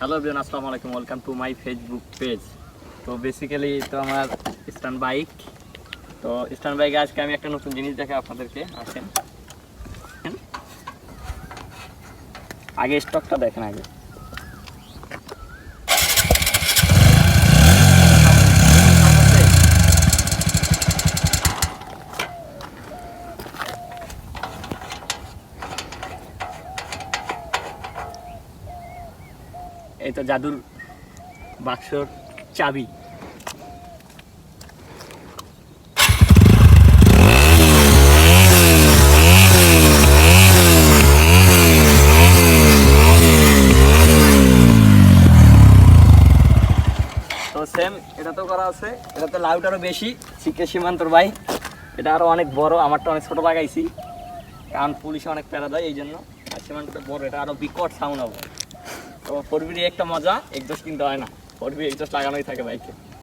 Hello everyone, আসসালামু আলাইকুম। Welcome to my Facebook page. তো বেসিক্যালি তো আমার স্টান বাইক। তো স্টান বাইকে আজকে আমি একটা নতুন জিনিস দেখাই আপনাদেরকে। আসেন, আগে স্টকটা দেখেন আগে। এই তো জাদুর বাক্সর চাবি। তো সেম এটাতেও করা আছে, এটাতে লাউট আরও বেশি। সিকে সীমান্তর ভাই, এটা আরও অনেক বড়, আমারটা অনেক ছোটো লাগাইছি কারণ পুলিশে অনেক প্যারা দেয় এই জন্য। আর সীমান্তটা বড়, এটা আরও বিকট সাউন্ড হবে। তো ফোর একটা মজা, এক্সজস্ট কিনতে হয় না, ফোর এক্সজস্ট লাগানোই থাকে বাইকে।